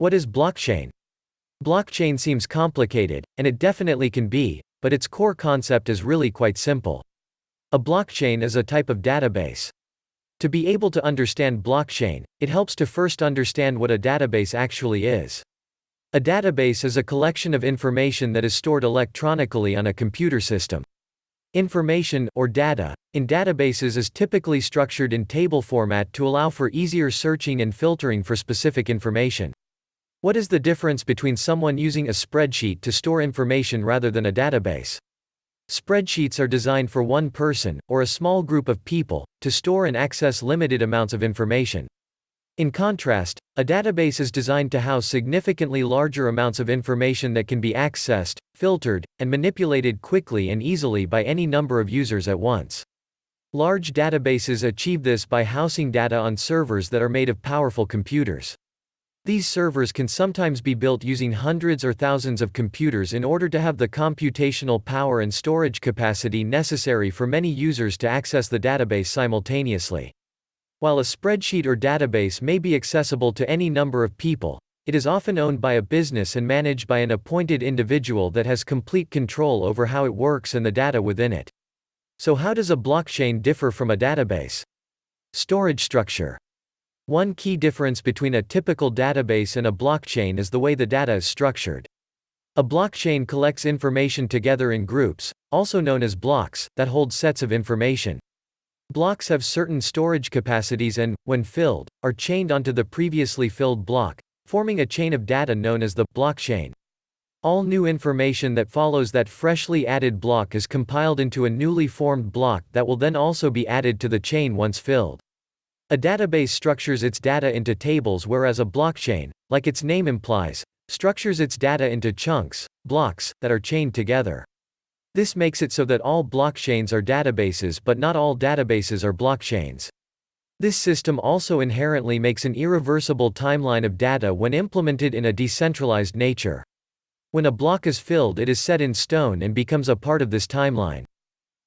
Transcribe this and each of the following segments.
What is blockchain? Blockchain seems complicated, and it definitely can be, but its core concept is really quite simple. A blockchain is a type of database. To be able to understand blockchain, it helps to first understand what a database actually is. A database is a collection of information that is stored electronically on a computer system. Information, or data, in databases is typically structured in table format to allow for easier searching and filtering for specific information. What is the difference between someone using a spreadsheet to store information rather than a database? Spreadsheets are designed for one person, or a small group of people, to store and access limited amounts of information. In contrast, a database is designed to house significantly larger amounts of information that can be accessed, filtered, and manipulated quickly and easily by any number of users at once. Large databases achieve this by housing data on servers that are made of powerful computers. These servers can sometimes be built using hundreds or thousands of computers in order to have the computational power and storage capacity necessary for many users to access the database simultaneously. While a spreadsheet or database may be accessible to any number of people, it is often owned by a business and managed by an appointed individual that has complete control over how it works and the data within it. So how does a blockchain differ from a database? Storage structure. One key difference between a typical database and a blockchain is the way the data is structured. A blockchain collects information together in groups, also known as blocks, that hold sets of information. Blocks have certain storage capacities and, when filled, are chained onto the previously filled block, forming a chain of data known as the blockchain. All new information that follows that freshly added block is compiled into a newly formed block that will then also be added to the chain once filled. A database structures its data into tables, whereas a blockchain, like its name implies, structures its data into chunks, blocks, that are chained together. This makes it so that all blockchains are databases but not all databases are blockchains. This system also inherently makes an irreversible timeline of data when implemented in a decentralized nature. When a block is filled, it is set in stone and becomes a part of this timeline.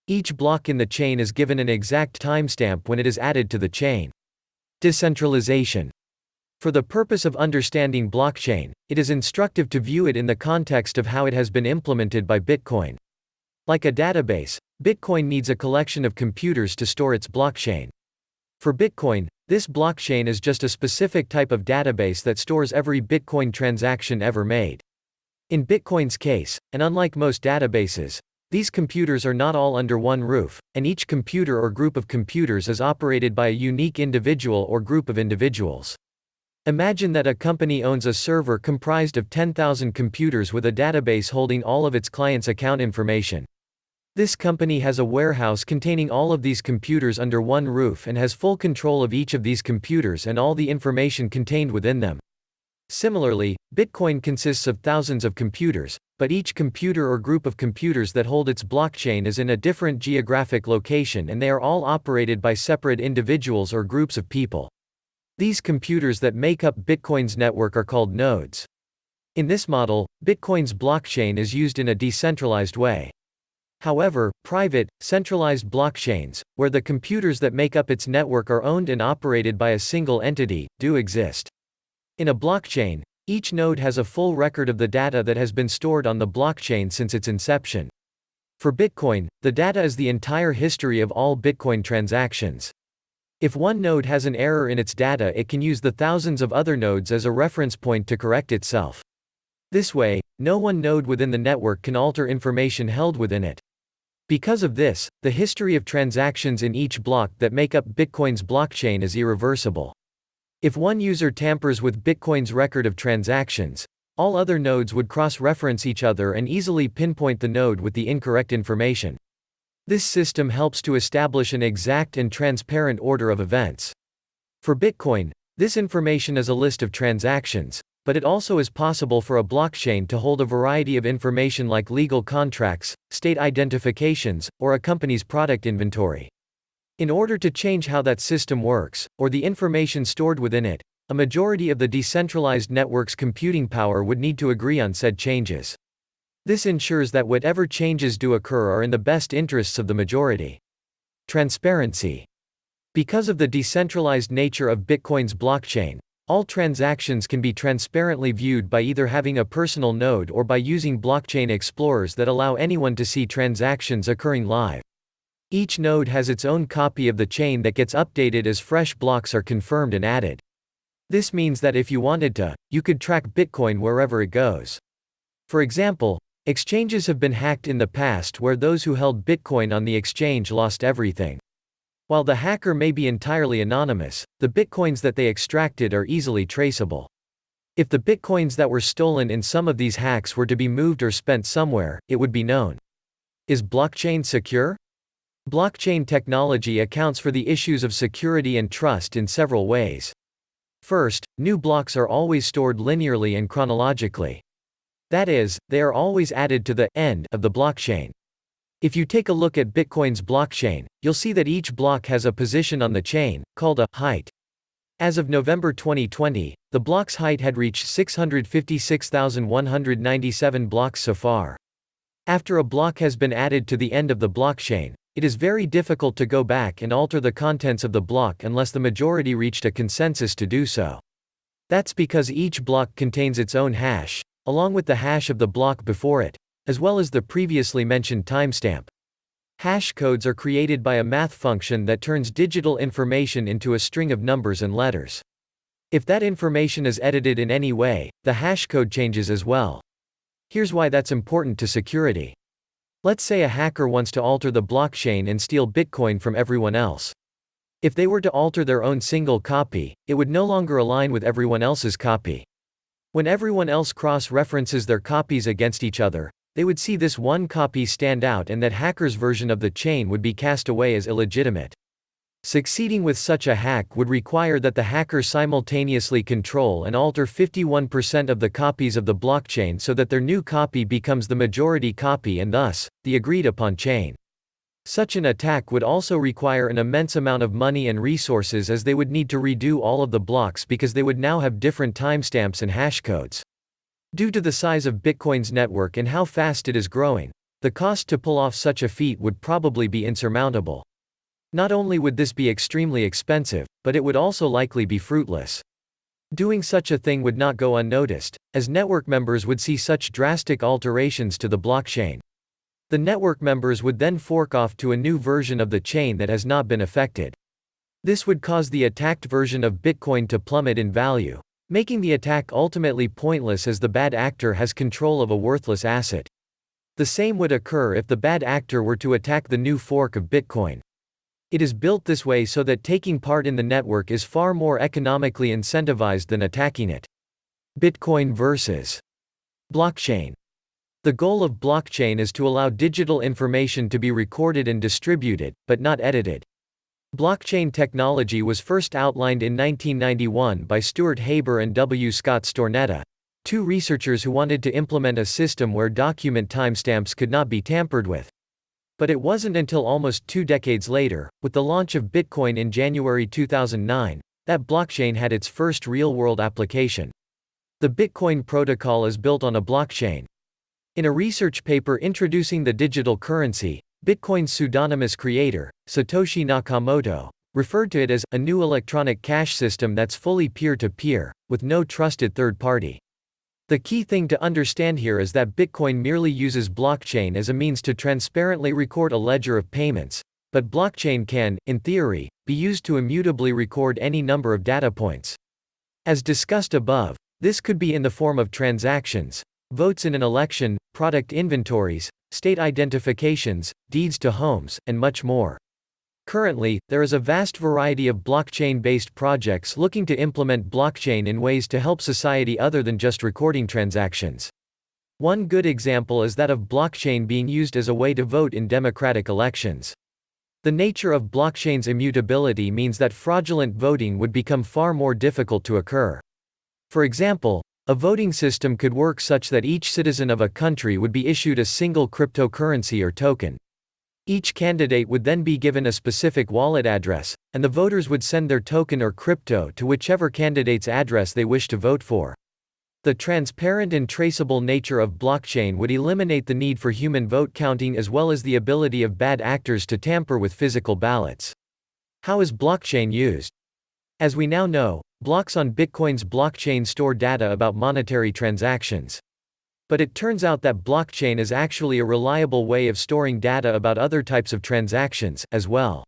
Each block in the chain is given an exact timestamp when it is added to the chain. Decentralization. For the purpose of understanding blockchain, it is instructive to view it in the context of how it has been implemented by Bitcoin. Like a database, Bitcoin needs a collection of computers to store its blockchain. For Bitcoin, this blockchain is just a specific type of database that stores every Bitcoin transaction ever made. In Bitcoin's case, and unlike most databases, these computers are not all under one roof, and each computer or group of computers is operated by a unique individual or group of individuals. Imagine that a company owns a server comprised of 10,000 computers with a database holding all of its clients' account information. This company has a warehouse containing all of these computers under one roof and has full control of each of these computers and all the information contained within them. Similarly, Bitcoin consists of thousands of computers, but each computer or group of computers that hold its blockchain is in a different geographic location and they are all operated by separate individuals or groups of people. These computers that make up Bitcoin's network are called nodes. In this model, Bitcoin's blockchain is used in a decentralized way. However, private, centralized blockchains, where the computers that make up its network are owned and operated by a single entity, do exist. In a blockchain, each node has a full record of the data that has been stored on the blockchain since its inception. For Bitcoin, the data is the entire history of all Bitcoin transactions. If one node has an error in its data, it can use the thousands of other nodes as a reference point to correct itself. This way, no one node within the network can alter information held within it. Because of this, the history of transactions in each block that make up Bitcoin's blockchain is irreversible. If one user tampers with Bitcoin's record of transactions, all other nodes would cross-reference each other and easily pinpoint the node with the incorrect information. This system helps to establish an exact and transparent order of events. For Bitcoin, this information is a list of transactions, but it also is possible for a blockchain to hold a variety of information like legal contracts, state identifications, or a company's product inventory. In order to change how that system works, or the information stored within it, a majority of the decentralized network's computing power would need to agree on said changes. This ensures that whatever changes do occur are in the best interests of the majority. Transparency. Because of the decentralized nature of Bitcoin's blockchain, All transactions can be transparently viewed by either having a personal node or by using blockchain explorers that allow anyone to see transactions occurring live. Each node has its own copy of the chain that gets updated as fresh blocks are confirmed and added. This means that if you wanted to, you could track Bitcoin wherever it goes. For example, exchanges have been hacked in the past where those who held Bitcoin on the exchange lost everything. While the hacker may be entirely anonymous, the Bitcoins that they extracted are easily traceable. If the Bitcoins that were stolen in some of these hacks were to be moved or spent somewhere, it would be known. Is blockchain secure? Blockchain technology accounts for the issues of security and trust in several ways. First, new blocks are always stored linearly and chronologically. That is, they are always added to the end of the blockchain. If you take a look at Bitcoin's blockchain, you'll see that each block has a position on the chain, called a height. As of November 2020, the block's height had reached 656,197 blocks so far. After a block has been added to the end of the blockchain, it is very difficult to go back and alter the contents of the block unless the majority reached a consensus to do so. That's because each block contains its own hash, along with the hash of the block before it, as well as the previously mentioned timestamp. Hash codes are created by a math function that turns digital information into a string of numbers and letters. If that information is edited in any way, the hash code changes as well. Here's why that's important to security. Let's say a hacker wants to alter the blockchain and steal Bitcoin from everyone else. If they were to alter their own single copy, it would no longer align with everyone else's copy. When everyone else cross-references their copies against each other, they would see this one copy stand out and that hacker's version of the chain would be cast away as illegitimate. Succeeding with such a hack would require that the hacker simultaneously control and alter 51% of the copies of the blockchain so that their new copy becomes the majority copy and thus, the agreed-upon chain. Such an attack would also require an immense amount of money and resources as they would need to redo all of the blocks because they would now have different timestamps and hash codes. Due to the size of Bitcoin's network and how fast it is growing, the cost to pull off such a feat would probably be insurmountable. Not only would this be extremely expensive, but it would also likely be fruitless. Doing such a thing would not go unnoticed, as network members would see such drastic alterations to the blockchain. The network members would then fork off to a new version of the chain that has not been affected. This would cause the attacked version of Bitcoin to plummet in value, making the attack ultimately pointless as the bad actor has control of a worthless asset. The same would occur if the bad actor were to attack the new fork of Bitcoin. It is built this way so that taking part in the network is far more economically incentivized than attacking it. Bitcoin versus blockchain. The goal of blockchain is to allow digital information to be recorded and distributed, but not edited. Blockchain technology was first outlined in 1991 by Stuart Haber and W. Scott Stornetta, two researchers who wanted to implement a system where document timestamps could not be tampered with. But it wasn't until almost 2 decades later, with the launch of Bitcoin in January 2009, that blockchain had its first real-world application. The Bitcoin protocol is built on a blockchain. In a research paper introducing the digital currency, Bitcoin's pseudonymous creator, Satoshi Nakamoto, referred to it as a new electronic cash system that's fully peer-to-peer, with no trusted third party. The key thing to understand here is that Bitcoin merely uses blockchain as a means to transparently record a ledger of payments, but blockchain can, in theory, be used to immutably record any number of data points. As discussed above, this could be in the form of transactions, votes in an election, product inventories, state identifications, deeds to homes, and much more. Currently, there is a vast variety of blockchain-based projects looking to implement blockchain in ways to help society other than just recording transactions. One good example is that of blockchain being used as a way to vote in democratic elections. The nature of blockchain's immutability means that fraudulent voting would become far more difficult to occur. For example, a voting system could work such that each citizen of a country would be issued a single cryptocurrency or token. Each candidate would then be given a specific wallet address, and the voters would send their token or crypto to whichever candidate's address they wish to vote for. The transparent and traceable nature of blockchain would eliminate the need for human vote counting as well as the ability of bad actors to tamper with physical ballots. How is blockchain used? As we now know, blocks on Bitcoin's blockchain store data about monetary transactions. But it turns out that blockchain is actually a reliable way of storing data about other types of transactions, as well.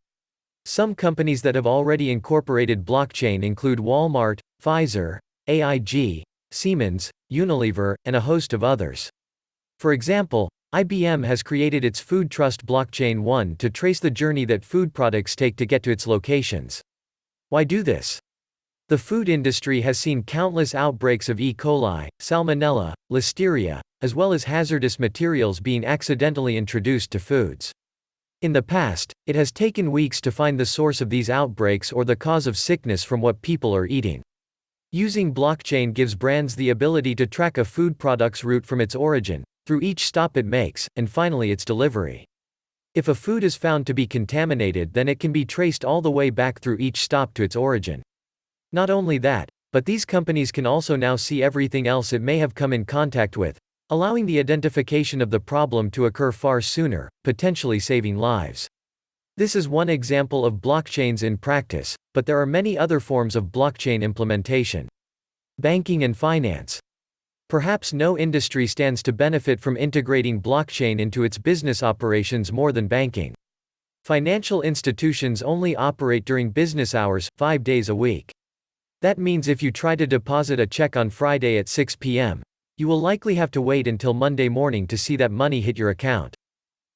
Some companies that have already incorporated blockchain include Walmart, Pfizer, AIG, Siemens, Unilever, and a host of others. For example, IBM has created its Food Trust Blockchain 1 to trace the journey that food products take to get to its locations. Why do this? The food industry has seen countless outbreaks of E. coli, Salmonella, Listeria, as well as hazardous materials being accidentally introduced to foods. In the past, it has taken weeks to find the source of these outbreaks or the cause of sickness from what people are eating. Using blockchain gives brands the ability to track a food product's route from its origin, through each stop it makes, and finally its delivery. If a food is found to be contaminated, then it can be traced all the way back through each stop to its origin. Not only that, but these companies can also now see everything else it may have come in contact with, allowing the identification of the problem to occur far sooner, potentially saving lives. This is one example of blockchains in practice, but there are many other forms of blockchain implementation. Banking and finance. Perhaps no industry stands to benefit from integrating blockchain into its business operations more than banking. Financial institutions only operate during business hours, 5 days a week. That means if you try to deposit a check on Friday at 6 p.m., you will likely have to wait until Monday morning to see that money hit your account.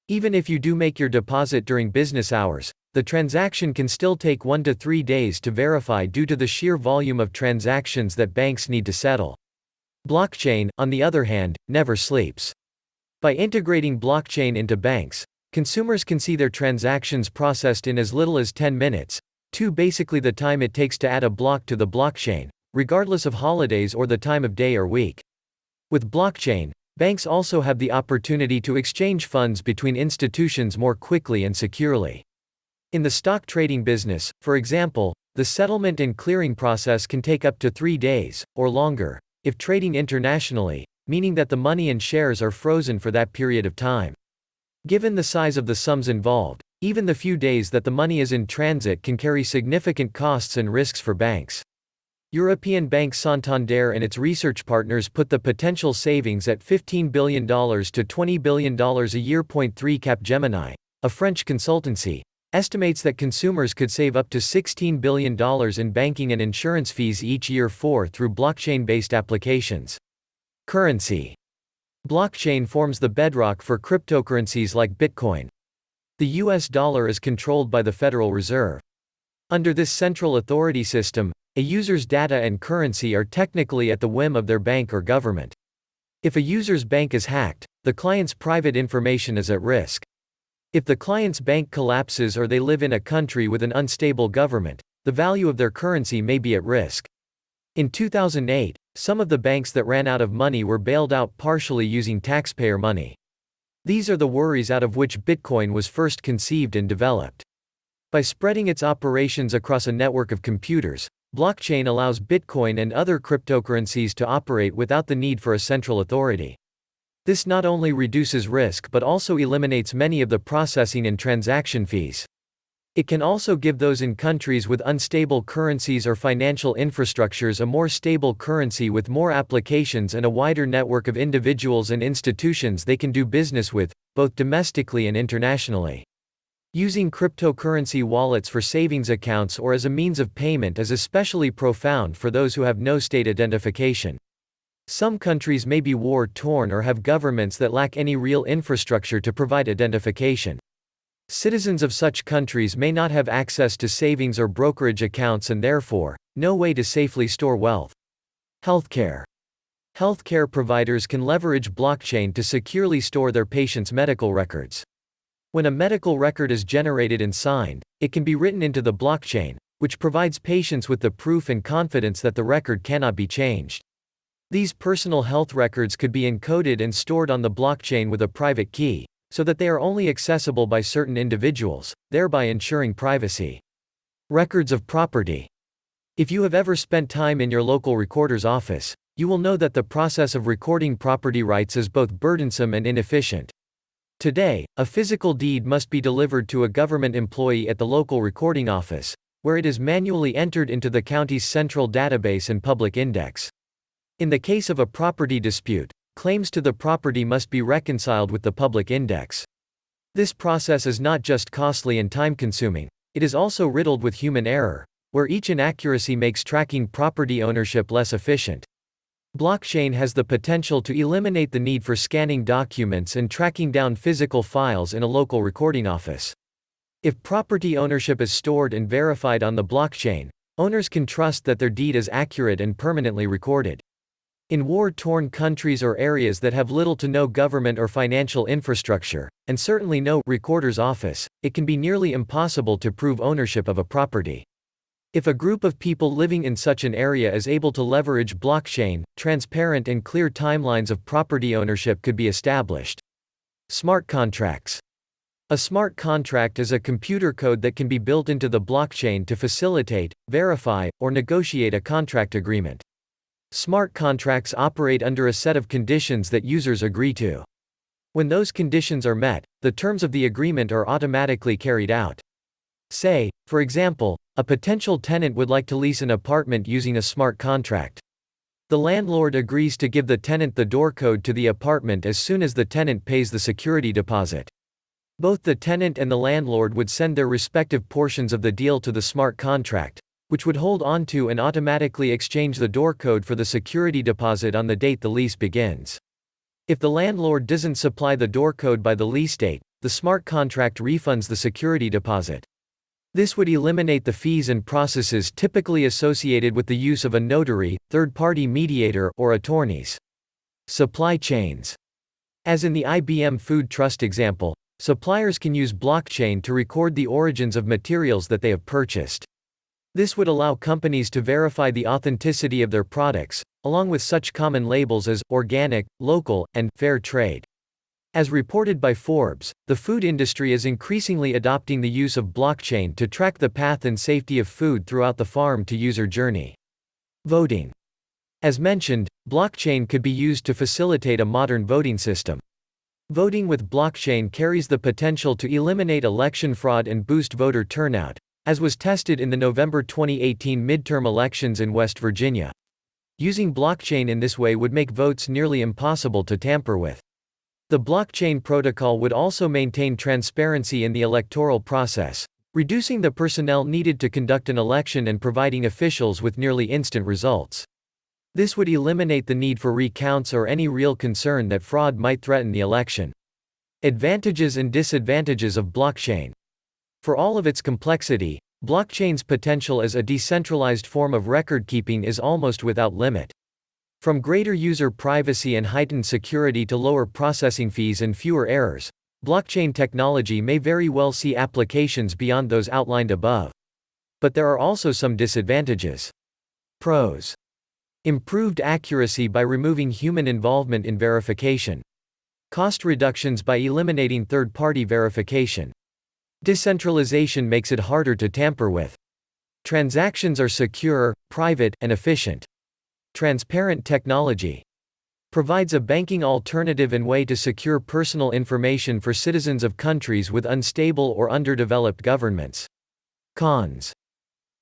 Even if you do make your deposit during business hours, the transaction can still take 1 to 3 days to verify due to the sheer volume of transactions that banks need to settle. Blockchain, on the other hand, never sleeps. By integrating blockchain into banks, consumers can see their transactions processed in as little as 10 minutes, basically the time it takes to add a block to the blockchain, regardless of holidays or the time of day or week. With blockchain, banks also have the opportunity to exchange funds between institutions more quickly and securely. In the stock trading business, for example, the settlement and clearing process can take up to 3 days, or longer, if trading internationally, meaning that the money and shares are frozen for that period of time. Given the size of the sums involved, even the few days that the money is in transit can carry significant costs and risks for banks. European bank Santander and its research partners put the potential savings at $15 billion to $20 billion a year. 3 Capgemini, a French consultancy, estimates that consumers could save up to $16 billion in banking and insurance fees each year through blockchain-based applications. Currency. Blockchain forms the bedrock for cryptocurrencies like Bitcoin. The US dollar is controlled by the Federal Reserve. Under this central authority system, a user's data and currency are technically at the whim of their bank or government. If a user's bank is hacked, the client's private information is at risk. If the client's bank collapses or they live in a country with an unstable government, the value of their currency may be at risk. In 2008, some of the banks that ran out of money were bailed out partially using taxpayer money. These are the worries out of which Bitcoin was first conceived and developed. By spreading its operations across a network of computers, blockchain allows Bitcoin and other cryptocurrencies to operate without the need for a central authority. This not only reduces risk but also eliminates many of the processing and transaction fees. It can also give those in countries with unstable currencies or financial infrastructures a more stable currency with more applications and a wider network of individuals and institutions they can do business with, both domestically and internationally. Using cryptocurrency wallets for savings accounts or as a means of payment is especially profound for those who have no state identification. Some countries may be war-torn or have governments that lack any real infrastructure to provide identification. Citizens of such countries may not have access to savings or brokerage accounts and therefore, no way to safely store wealth. Healthcare. Healthcare providers can leverage blockchain to securely store their patients' medical records. When a medical record is generated and signed, it can be written into the blockchain, which provides patients with the proof and confidence that the record cannot be changed. These personal health records could be encoded and stored on the blockchain with a private key, so that they are only accessible by certain individuals, thereby ensuring privacy. Records of property. If you have ever spent time in your local recorder's office, you will know that the process of recording property rights is both burdensome and inefficient. Today, a physical deed must be delivered to a government employee at the local recording office, where it is manually entered into the county's central database and public index. In the case of a property dispute, claims to the property must be reconciled with the public index. This process is not just costly and time-consuming, it is also riddled with human error, where each inaccuracy makes tracking property ownership less efficient. Blockchain has the potential to eliminate the need for scanning documents and tracking down physical files in a local recording office. If property ownership is stored and verified on the blockchain, owners can trust that their deed is accurate and permanently recorded. In war-torn countries or areas that have little to no government or financial infrastructure, and certainly no recorder's office, it can be nearly impossible to prove ownership of a property. If a group of people living in such an area is able to leverage blockchain, transparent and clear timelines of property ownership could be established. Smart contracts. A smart contract is a computer code that can be built into the blockchain to facilitate, verify, or negotiate a contract agreement. Smart contracts operate under a set of conditions that users agree to. When those conditions are met, the terms of the agreement are automatically carried out. Say, for example, a potential tenant would like to lease an apartment using a smart contract. The landlord agrees to give the tenant the door code to the apartment as soon as the tenant pays the security deposit. Both the tenant and the landlord would send their respective portions of the deal to the smart contract, which would hold on to and automatically exchange the door code for the security deposit on the date the lease begins. If the landlord doesn't supply the door code by the lease date, the smart contract refunds the security deposit. This would eliminate the fees and processes typically associated with the use of a notary, third-party mediator, or attorneys. Supply chains. As in the IBM Food Trust example, suppliers can use blockchain to record the origins of materials that they have purchased. This would allow companies to verify the authenticity of their products, along with such common labels as organic, local, and fair trade. As reported by Forbes, the food industry is increasingly adopting the use of blockchain to track the path and safety of food throughout the farm-to-user journey. Voting. As mentioned, blockchain could be used to facilitate a modern voting system. Voting with blockchain carries the potential to eliminate election fraud and boost voter turnout, as was tested in the November 2018 midterm elections in West Virginia. Using blockchain in this way would make votes nearly impossible to tamper with. The blockchain protocol would also maintain transparency in the electoral process, reducing the personnel needed to conduct an election and providing officials with nearly instant results. This would eliminate the need for recounts or any real concern that fraud might threaten the election. Advantages and disadvantages of blockchain. For all of its complexity, blockchain's potential as a decentralized form of record-keeping is almost without limit. From greater user privacy and heightened security to lower processing fees and fewer errors, blockchain technology may very well see applications beyond those outlined above. But there are also some disadvantages. Pros. Improved accuracy by removing human involvement in verification. Cost reductions by eliminating third-party verification. Decentralization makes it harder to tamper with. Transactions are secure, private, and efficient. Transparent technology. Provides a banking alternative and way to secure personal information for citizens of countries with unstable or underdeveloped governments. Cons.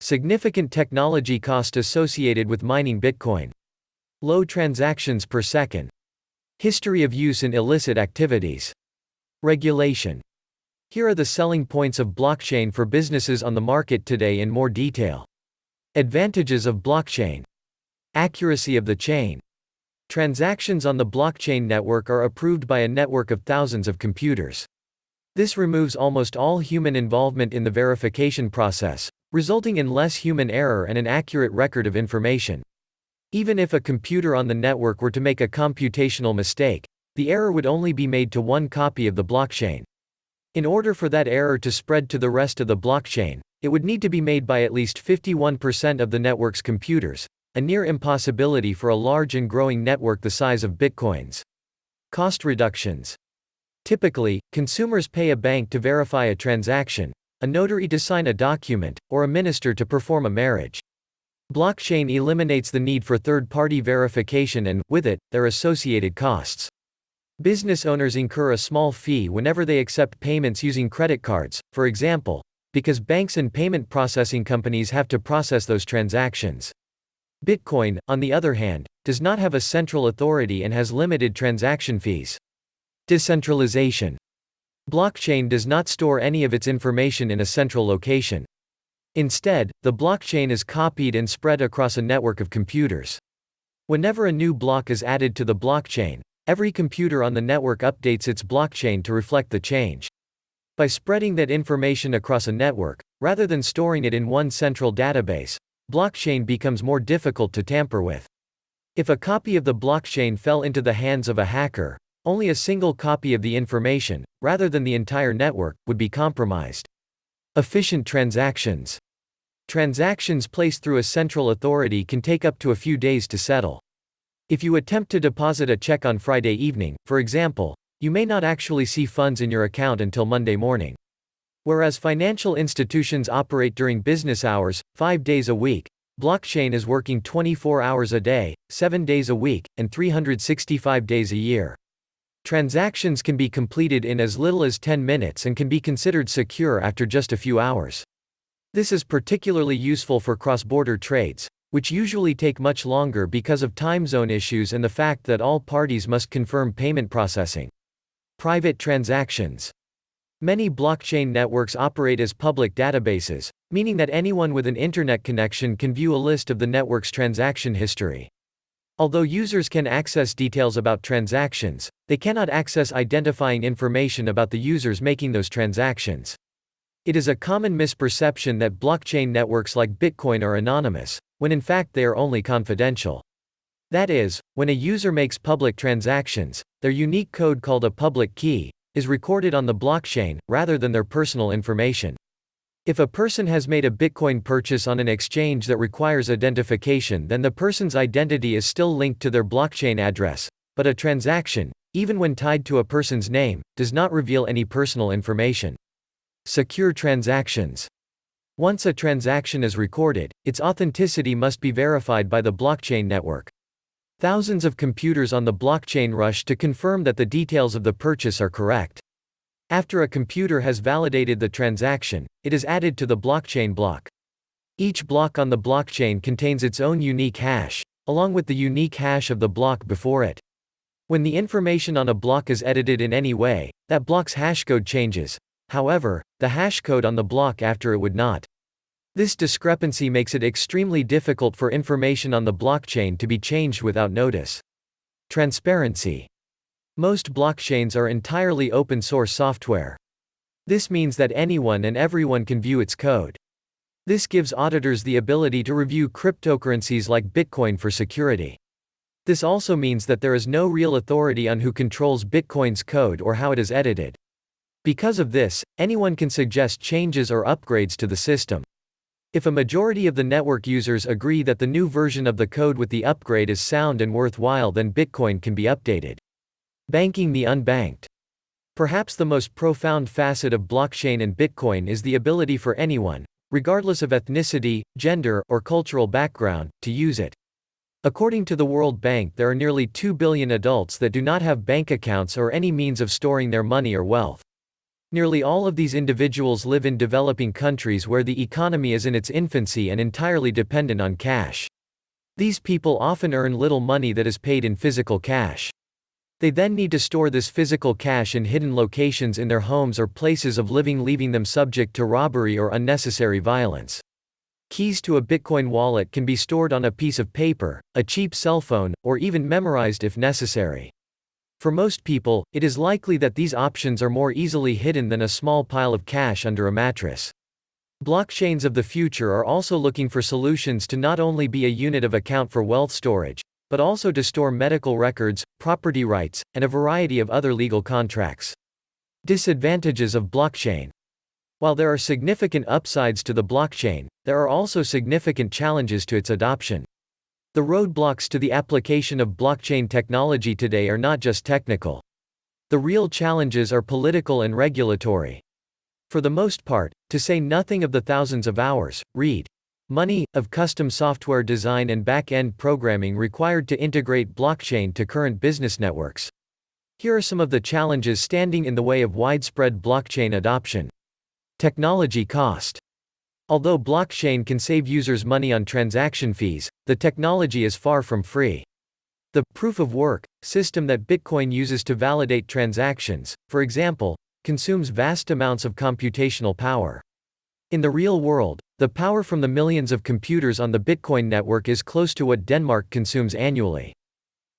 Significant technology cost associated with mining Bitcoin. Low transactions per second. History of use in illicit activities. Regulation. Here are the selling points of blockchain for businesses on the market today in more detail. Advantages of blockchain. Accuracy of the chain. Transactions on the blockchain network are approved by a network of thousands of computers. This removes almost all human involvement in the verification process, resulting in less human error and an accurate record of information. Even if a computer on the network were to make a computational mistake, the error would only be made to one copy of the blockchain. In order for that error to spread to the rest of the blockchain, it would need to be made by at least 51% of the network's computers, a near impossibility for a large and growing network the size of Bitcoin's. Cost reductions. Typically, consumers pay a bank to verify a transaction, a notary to sign a document, or a minister to perform a marriage. Blockchain eliminates the need for third-party verification and, with it, their associated costs. Business owners incur a small fee whenever they accept payments using credit cards, for example, because banks and payment processing companies have to process those transactions. Bitcoin, on the other hand, does not have a central authority and has limited transaction fees. Decentralization. Blockchain does not store any of its information in a central location. Instead, the blockchain is copied and spread across a network of computers. Whenever a new block is added to the blockchain, every computer on the network updates its blockchain to reflect the change. By spreading that information across a network, rather than storing it in one central database, blockchain becomes more difficult to tamper with. If a copy of the blockchain fell into the hands of a hacker, only a single copy of the information, rather than the entire network, would be compromised. Efficient transactions. Transactions placed through a central authority can take up to a few days to settle. If you attempt to deposit a check on Friday evening, for example, you may not actually see funds in your account until Monday morning. Whereas financial institutions operate during business hours, 5 days a week, blockchain is working 24 hours a day, 7 days a week, and 365 days a year. Transactions can be completed in as little as 10 minutes and can be considered secure after just a few hours. This is particularly useful for cross-border trades, which usually take much longer because of time zone issues and the fact that all parties must confirm payment processing. Private transactions. Many blockchain networks operate as public databases, meaning that anyone with an internet connection can view a list of the network's transaction history. Although users can access details about transactions, they cannot access identifying information about the users making those transactions. It is a common misperception that blockchain networks like Bitcoin are anonymous, when in fact they are only confidential. That is, when a user makes public transactions, their unique code called a public key is recorded on the blockchain, rather than their personal information. If a person has made a Bitcoin purchase on an exchange that requires identification, then the person's identity is still linked to their blockchain address, but a transaction, even when tied to a person's name, does not reveal any personal information. Secure transactions. Once a transaction is recorded, its authenticity must be verified by the blockchain network. Thousands of computers on the blockchain rush to confirm that the details of the purchase are correct. After a computer has validated the transaction, it is added to the blockchain block. Each block on the blockchain contains its own unique hash, along with the unique hash of the block before it. When the information on a block is edited in any way, that block's hashcode changes. However, the hashcode on the block after it would not. This discrepancy makes it extremely difficult for information on the blockchain to be changed without notice. Transparency. Most blockchains are entirely open source software. This means that anyone and everyone can view its code. This gives auditors the ability to review cryptocurrencies like Bitcoin for security. This also means that there is no real authority on who controls Bitcoin's code or how it is edited. Because of this, anyone can suggest changes or upgrades to the system. If a majority of the network users agree that the new version of the code with the upgrade is sound and worthwhile, then Bitcoin can be updated. Banking the unbanked. Perhaps the most profound facet of blockchain and Bitcoin is the ability for anyone, regardless of ethnicity, gender, or cultural background, to use it. According to the World Bank, there are nearly 2 billion adults that do not have bank accounts or any means of storing their money or wealth. Nearly all of these individuals live in developing countries where the economy is in its infancy and entirely dependent on cash. These people often earn little money that is paid in physical cash. They then need to store this physical cash in hidden locations in their homes or places of living, leaving them subject to robbery or unnecessary violence. Keys to a Bitcoin wallet can be stored on a piece of paper, a cheap cell phone, or even memorized if necessary. For most people, it is likely that these options are more easily hidden than a small pile of cash under a mattress. Blockchains of the future are also looking for solutions to not only be a unit of account for wealth storage, but also to store medical records, property rights, and a variety of other legal contracts. Disadvantages of blockchain. While there are significant upsides to the blockchain, there are also significant challenges to its adoption. The roadblocks to the application of blockchain technology today are not just technical. The real challenges are political and regulatory. For the most part, to say nothing of the thousands of hours, money, of custom software design and back-end programming required to integrate blockchain to current business networks. Here are some of the challenges standing in the way of widespread blockchain adoption. Technology cost. Although blockchain can save users money on transaction fees, the technology is far from free. The proof of work system that Bitcoin uses to validate transactions, for example, consumes vast amounts of computational power. In the real world, the power from the millions of computers on the Bitcoin network is close to what Denmark consumes annually.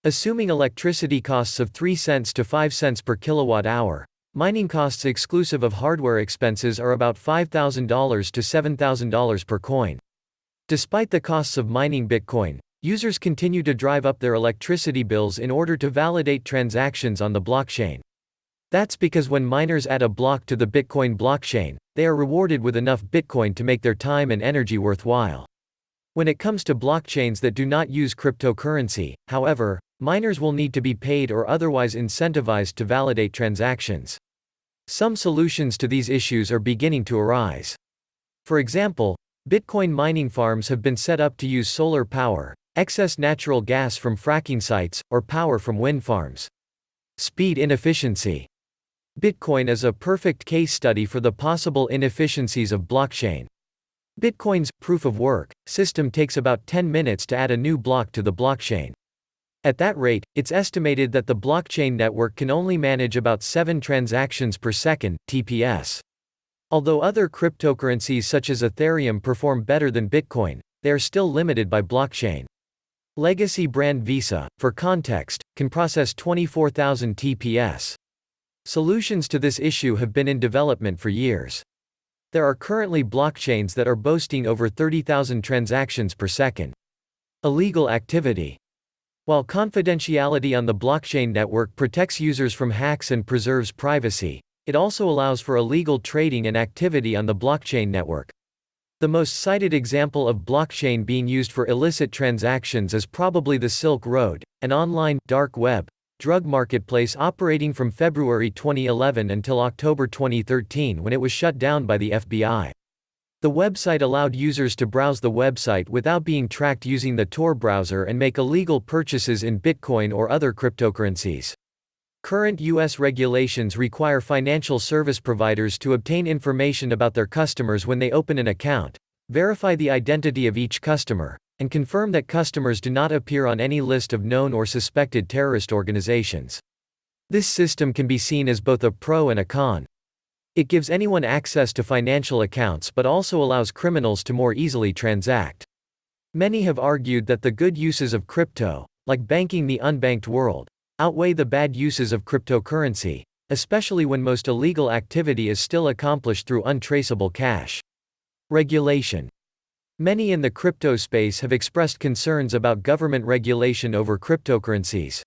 Assuming electricity costs of 3 cents to 5 cents per kilowatt hour, mining costs exclusive of hardware expenses are about $5,000 to $7,000 per coin. Despite the costs of mining Bitcoin, users continue to drive up their electricity bills in order to validate transactions on the blockchain. That's because when miners add a block to the Bitcoin blockchain, they are rewarded with enough Bitcoin to make their time and energy worthwhile. When it comes to blockchains that do not use cryptocurrency, however, miners will need to be paid or otherwise incentivized to validate transactions. Some solutions to these issues are beginning to arise. For example, Bitcoin mining farms have been set up to use solar power, excess natural gas from fracking sites, or power from wind farms. Speed inefficiency. Bitcoin is a perfect case study for the possible inefficiencies of blockchain. Bitcoin's proof of work system takes about 10 minutes to add a new block to the blockchain. At that rate, it's estimated that the blockchain network can only manage about 7 transactions per second, TPS. Although other cryptocurrencies such as Ethereum perform better than Bitcoin, they are still limited by blockchain. Legacy brand Visa, for context, can process 24,000 TPS. Solutions to this issue have been in development for years. There are currently blockchains that are boasting over 30,000 transactions per second. Illegal activity. While confidentiality on the blockchain network protects users from hacks and preserves privacy, it also allows for illegal trading and activity on the blockchain network. The most cited example of blockchain being used for illicit transactions is probably the Silk Road, an online, dark web, drug marketplace operating from February 2011 until October 2013 when it was shut down by the FBI. The website allowed users to browse the website without being tracked using the Tor browser and make illegal purchases in Bitcoin or other cryptocurrencies. Current U.S. regulations require financial service providers to obtain information about their customers when they open an account, verify the identity of each customer, and confirm that customers do not appear on any list of known or suspected terrorist organizations. This system can be seen as both a pro and a con. It gives anyone access to financial accounts but also allows criminals to more easily transact. Many have argued that the good uses of crypto, like banking the unbanked world, outweigh the bad uses of cryptocurrency, especially when most illegal activity is still accomplished through untraceable cash. Regulation. Many in the crypto space have expressed concerns about government regulation over cryptocurrencies.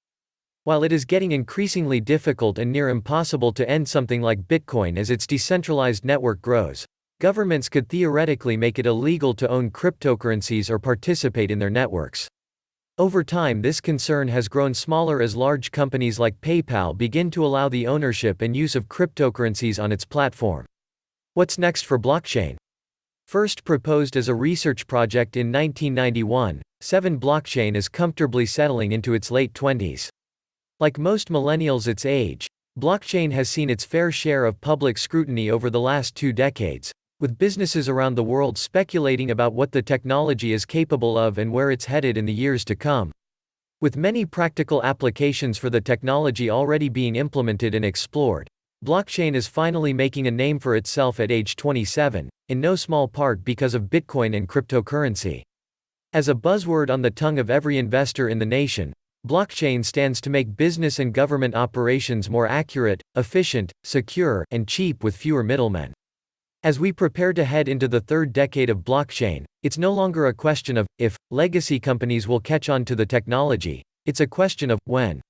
While it is getting increasingly difficult and near impossible to end something like Bitcoin as its decentralized network grows, governments could theoretically make it illegal to own cryptocurrencies or participate in their networks. Over time, this concern has grown smaller as large companies like PayPal begin to allow the ownership and use of cryptocurrencies on its platform. What's next for blockchain? First proposed as a research project in 1991, 7 blockchain is comfortably settling into its late 20s. Like most millennials its age, blockchain has seen its fair share of public scrutiny over the last 2 decades, with businesses around the world speculating about what the technology is capable of and where it's headed in the years to come. With many practical applications for the technology already being implemented and explored, blockchain is finally making a name for itself at age 27, in no small part because of Bitcoin and cryptocurrency. As a buzzword on the tongue of every investor in the nation, blockchain stands to make business and government operations more accurate, efficient, secure, and cheap with fewer middlemen. As we prepare to head into the 3rd decade of blockchain, it's no longer a question of if legacy companies will catch on to the technology, it's a question of when.